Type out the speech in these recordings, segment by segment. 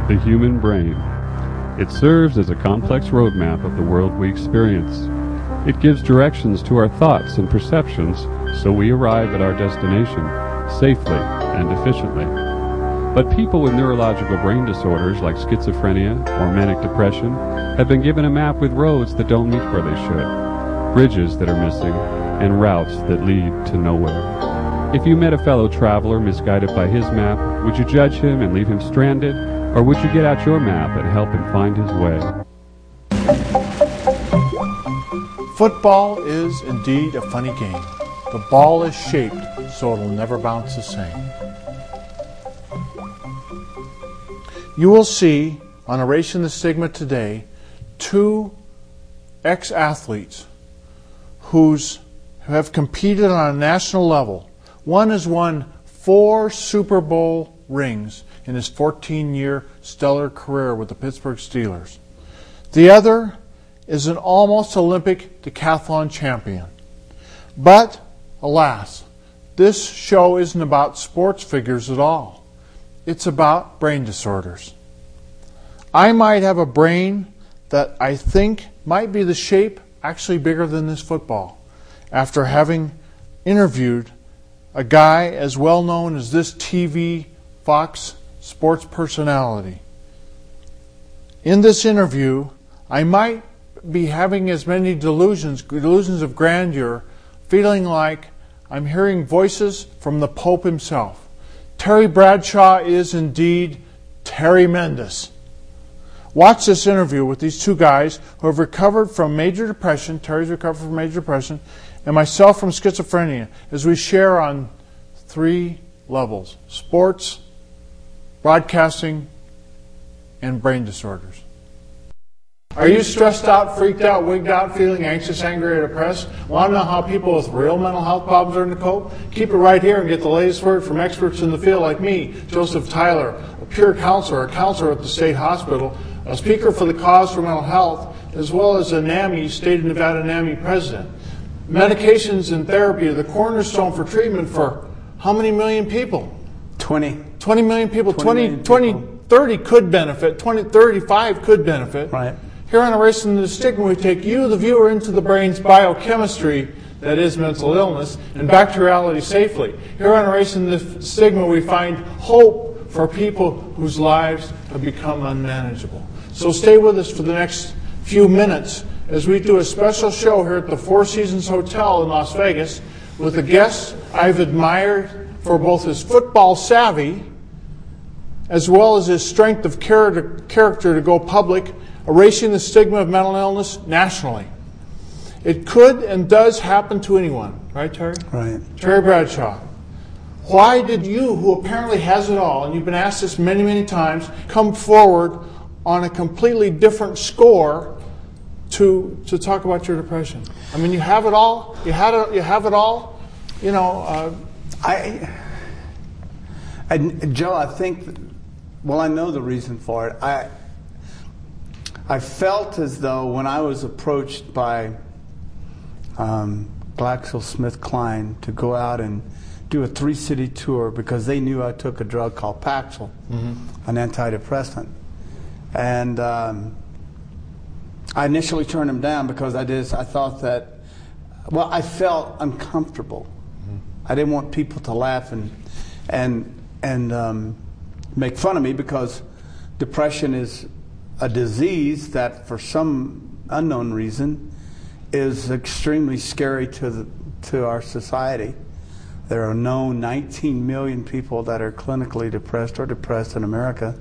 The human brain. It serves as a complex roadmap of the world we experience. It gives directions to our thoughts and perceptions so we arrive at our destination safely and efficiently. But people with neurological brain disorders like schizophrenia or manic depression have been given a map with roads that don't meet where they should, bridges that are missing, and routes that lead to nowhere. If you met a fellow traveler misguided by his map, would you judge him and leave him stranded, or would you get out your map and help him find his way? Football is indeed a funny game. The ball is shaped so it'll never bounce the same. You will see on Erasing the Stigma today 2 ex-athletes who have competed on a national level. One has won 4 Super Bowl rings in his 14-year stellar career with the Pittsburgh Steelers. The other is an almost Olympic decathlon champion. But, alas, this show isn't about sports figures at all. It's about brain disorders. I might have a brain that I think might be the shape actually bigger than this football, after having interviewed a guy as well known as this TV Fox sports personality. In this interview, I might be having as many delusions of grandeur, feeling like I'm hearing voices from the Pope himself. Terry Bradshaw is indeed Terry Mendes. Watch this interview with these 2 guys who have recovered from major depression. Terry's recovered from major depression, and myself from schizophrenia, as we share on 3 levels: sports, broadcasting, and brain disorders. Are you stressed out, freaked out, wigged out, feeling anxious, angry, or depressed? Want to know how people with real mental health problems learn to cope? Keep it right here and get the latest word from experts in the field like me, Joseph Tyler, a peer counselor, a counselor at the state hospital, a speaker for the cause for mental health, as well as a NAMI, State of Nevada NAMI president. Medications and therapy are the cornerstone for treatment for how many million people? 20 million people. 20 30 could benefit. 35 could benefit. Right. Here on Erasing the Stigma, we take you, the viewer, into the brain's biochemistry, that is mental illness, and back to reality safely. Here on Erasing the Stigma, we find hope for people whose lives have become unmanageable. So stay with us for the next few minutes as we do a special show here at the Four Seasons Hotel in Las Vegas with a guest I've admired for both his football savvy as well as his strength of character to go public, erasing the stigma of mental illness nationally. It could and does happen to anyone, right, Terry? Right. Terry Bradshaw. Why did you, who apparently has it all, and you've been asked this many, many times, come forward on a completely different score to talk about your depression? I mean, you have it all. You have it all. You know. Joe, I think. Well, I know the reason for it. I felt as though when I was approached by GlaxoSmithKline to go out and do a 3-city tour because they knew I took a drug called Paxil, an antidepressant. And I initially turned them down because I thought that, well, I felt uncomfortable. I didn't want people to laugh and make fun of me because depression is a disease that, for some unknown reason, is extremely scary to our society. There are known 19 million people that are clinically depressed or depressed in America.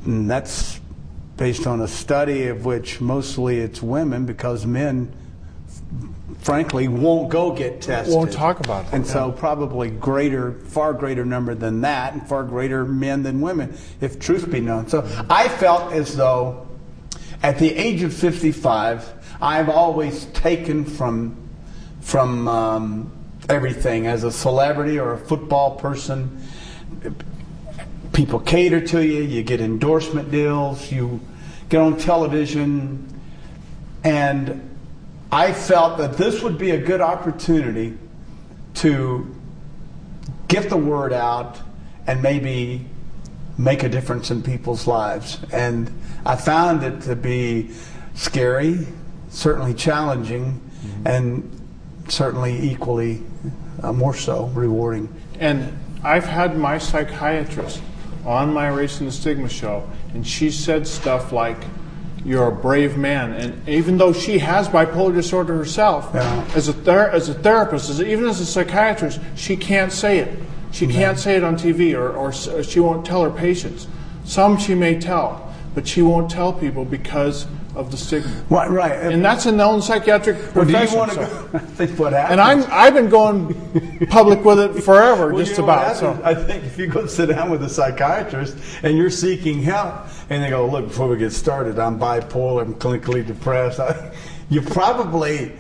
And that's based on a study of which mostly it's women, because men, frankly, won't go get tested. Won't talk about it. And so probably far greater number than that, and far greater men than women, if truth be known. So I felt as though at the age of 55, I've always taken from everything. As a celebrity or a football person, people cater to you, you get endorsement deals, you get on television, and I felt that this would be a good opportunity to get the word out and maybe make a difference in people's lives. And I found it to be scary, certainly challenging, and certainly equally more so rewarding. And I've had my psychiatrist on my Erasing the Stigma show, and she said stuff like, "You're a brave man." And even though she has bipolar disorder herself, as a therapist, even as a psychiatrist, she can't say it. She can't say it on TV, or she won't tell her patients. Some she may tell, but she won't tell people because of the stigma. Right. And that's in the own psychiatric profession. Do you want to go? I think what happens. And I've been going public with it forever, well, just about. So I think if you go sit down with a psychiatrist and you're seeking help, and they go, "Look, before we get started, I'm bipolar, I'm clinically depressed," you probably,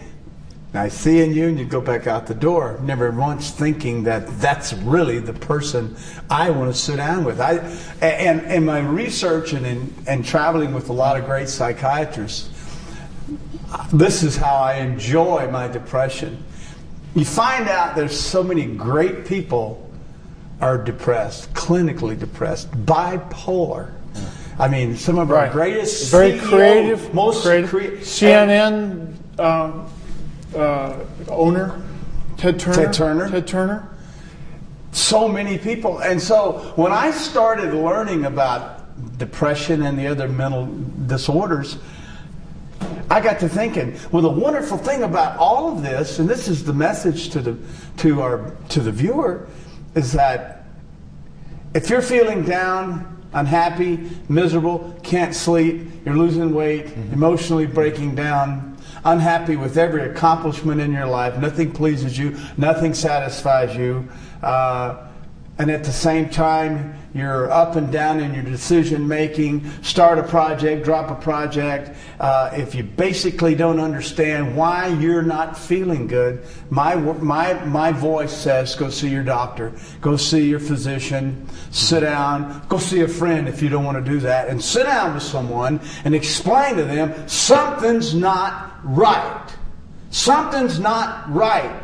I see in you, and you go back out the door, never once thinking that that's really the person I want to sit down with. And in my research and traveling with a lot of great psychiatrists, this is how I enjoy my depression. You find out there's so many great people are depressed, clinically depressed, bipolar. I mean, some of our greatest very CEOs, creative, most creative. CNN owner, Ted Turner. So many people. And so when I started learning about depression and the other mental disorders, I got to thinking, well, the wonderful thing about all of this, and this is the message to the viewer, is that if you're feeling down, unhappy, miserable, can't sleep, you're losing weight, emotionally breaking down, unhappy with every accomplishment in your life, nothing pleases you, nothing satisfies you, and at the same time you're up and down in your decision making, start a project, drop a project, if you basically don't understand why you're not feeling good, my voice says go see your doctor, go see your physician, sit down, go see a friend if you don't want to do that, and sit down with someone and explain to them something's not right. Something's not right.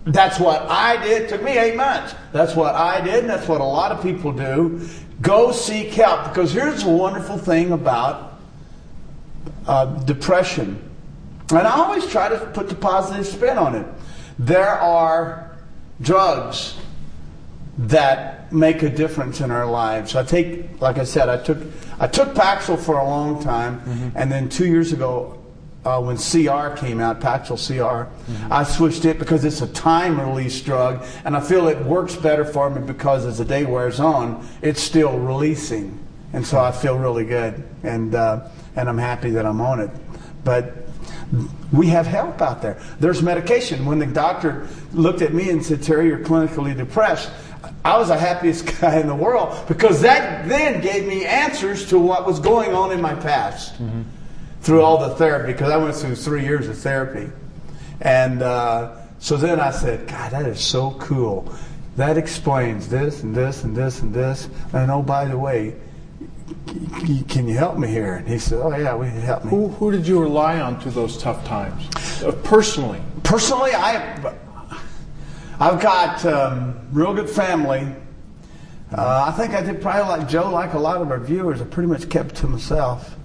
That's what I did. It took me 8 months. That's what I did, and that's what a lot of people do. Go seek help. Because here's the wonderful thing about depression. And I always try to put the positive spin on it. There are drugs that make a difference in our lives. Like I said, I took Paxil for a long time, and then 2 years ago, when CR came out, Paxil CR, I switched it because it's a time-release drug, and I feel it works better for me because as the day wears on, it's still releasing, and so I feel really good, and I'm happy that I'm on it. But we have help out there. There's medication. When the doctor looked at me and said, "Terry, you're clinically depressed," I was the happiest guy in the world because that then gave me answers to what was going on in my past. Through all the therapy, because I went through 3 years of therapy. And so then I said, God, that is so cool. That explains this and this and this and this. And oh, by the way, can you help me here? And he said, oh, yeah, we can help me. Who did you rely on through those tough times? Personally? Personally, I've got real good family. I think I did probably like Joe, like a lot of our viewers, I pretty much kept it to myself.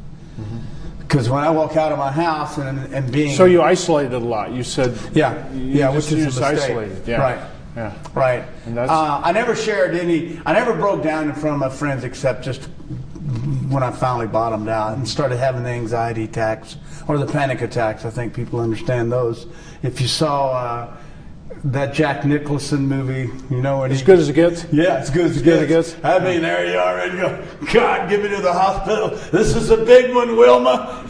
Because when I walk out of my house and being... So you isolated a lot. You said... which is a mistake. Isolated. Yeah. Right. Yeah. Right. And that's, I never shared I never broke down in front of my friends except just when I finally bottomed out and started having the anxiety attacks or the panic attacks. I think people understand those. If you saw that Jack Nicholson movie, you know what? As Good as It Gets? Yeah, as good as it gets. I mean, there you are, and you go, God, get me to the hospital. This is a big one, Wilma.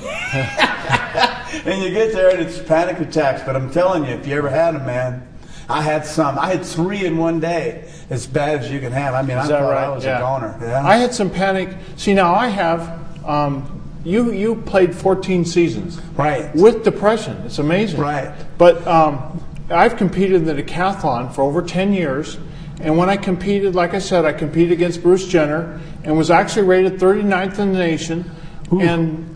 And you get there, and it's panic attacks. But I'm telling you, if you ever had them, man, I had some. I had 3 in one day, as bad as you can have. I mean, I thought I was a goner. Yeah. I had some panic. See, now I have... you played 14 seasons. Right. With depression. It's amazing. Right. But... I've competed in the decathlon for over 10 years, and when I competed, like I said, I competed against Bruce Jenner and was actually rated 39th in the nation. Ooh. And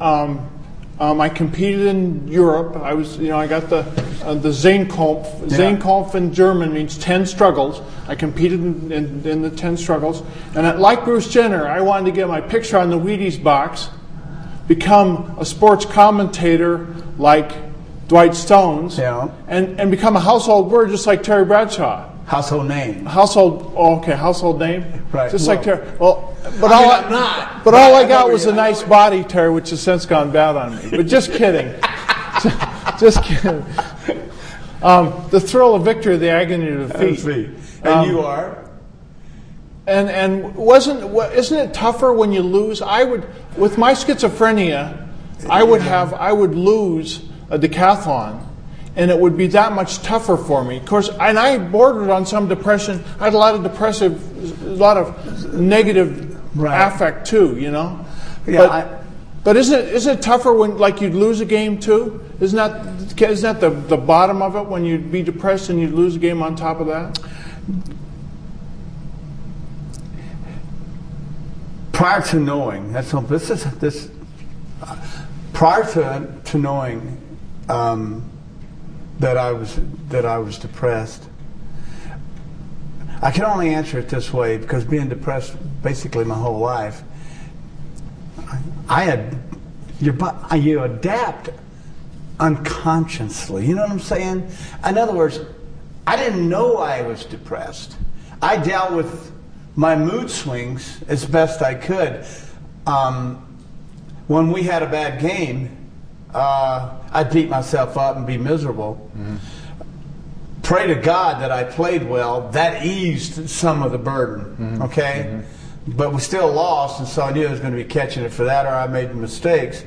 I competed in Europe. I was, I got the Zehnkampf. Yeah. Zehnkampf in German means 10 struggles. I competed in the 10 struggles. And like Bruce Jenner, I wanted to get my picture on the Wheaties box, become a sports commentator like Dwight Stones, and become a household word just like Terry Bradshaw. Household name. Household name. Right. Just like Terry. Well, but I'm not. But all I got was a nice body, Terry, which has since gone bad on me. But just kidding. Just kidding. The thrill of victory, the agony of defeat. And you are? And isn't it tougher when you lose? With my schizophrenia, I would lose a decathlon, and it would be that much tougher for me. Of course, and I bordered on some depression. I had a lot of negative affect too, Yeah. But isn't it tougher when you'd lose a game too? Isn't that the bottom of it, when you'd be depressed and you'd lose a game on top of that? Prior to knowing, prior to knowing that I was depressed, I can only answer it this way, because being depressed basically my whole life, you adapt unconsciously. You know what I'm saying? In other words, I didn't know I was depressed. I dealt with my mood swings as best I could. When we had a bad game, I'd beat myself up and be miserable. Mm-hmm. Pray to God that I played well. That eased some of the burden. Mm-hmm. Okay? Mm-hmm. But we still lost, and so I knew I was going to be catching it for that, or I made mistakes.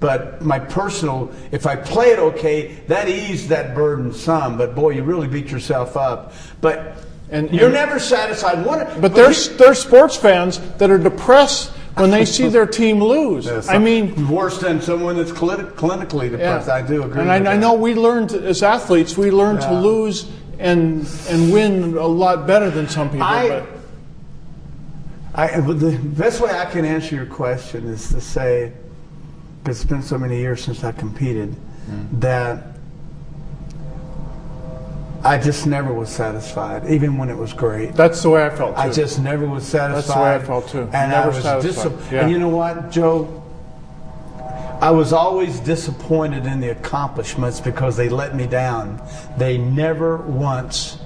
But my personal, if I played okay, that eased that burden some. But boy, you really beat yourself up. But you're never satisfied. But there's sports fans that are depressed when they see their team lose. I mean, worse than someone that's clinically depressed. Yeah. I do agree. And I know we learned as athletes, to lose and win a lot better than some people. The best way I can answer your question is to say, because it's been so many years since I competed, that I just never was satisfied, even when it was great. That's the way I felt too. I just never was satisfied. That's the way I felt too. And never I was satisfied. And you know what, Joe? I was always disappointed in the accomplishments because they let me down. They never once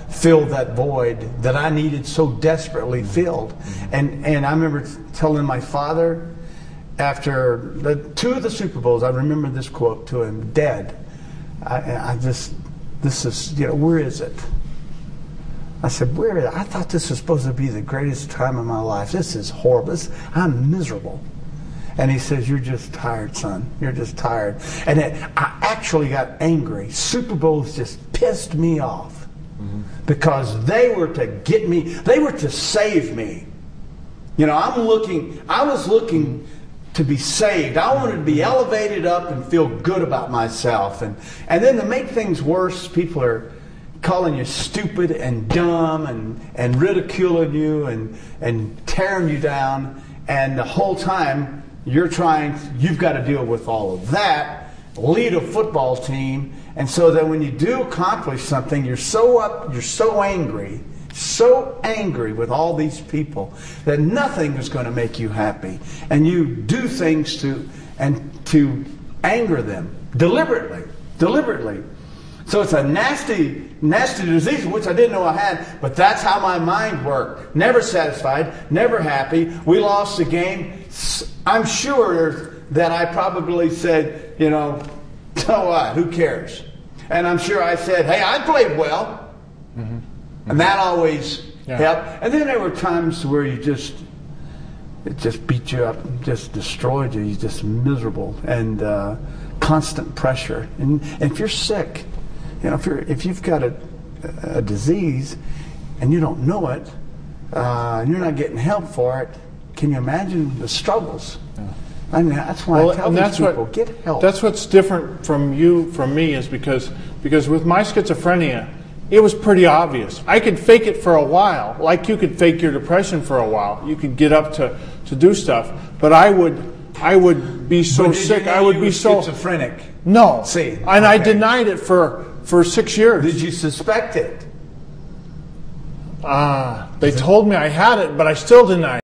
filled that void that I needed so desperately filled. And I remember telling my father after two of the Super Bowls, I remember this quote to him: "Dad, this is, where is it?" I said, "Where is it? I thought this was supposed to be the greatest time of my life. This is horrible. I'm miserable." And he says, "You're just tired, son. You're just tired." And I actually got angry. Super Bowls just pissed me off because they were to get me. They were to save me. I was looking to be saved. I wanted to be elevated up and feel good about myself. And then to make things worse, people are calling you stupid and dumb and ridiculing you and tearing you down. And the whole time you've got to deal with all of that, lead a football team. And so that when you do accomplish something, you're so angry with all these people that nothing is going to make you happy, and you do things to anger them deliberately. So it's a nasty disease, which I didn't know I had, but that's how my mind worked. Never satisfied, never happy. We lost the game. I'm sure that I probably said, so what? Who cares? And I'm sure I said, hey, I played well. Mm-hmm. And that always helped. And then there were times where it just beat you up, just destroyed you. You're just miserable, and constant pressure. And if you're sick, if you've got a disease and you don't know it, and you're not getting help for it, can you imagine the struggles? Yeah. I mean, that's why I tell these people, get help. That's what's different from me, is because with my schizophrenia, it was pretty obvious. I could fake it for a while, like you could fake your depression for a while. You could get up to do stuff, but I would I would be so sick. I would be so schizophrenic. No. See, and I denied it for 6 years. Did you suspect it? They told me I had it, but I still denied it.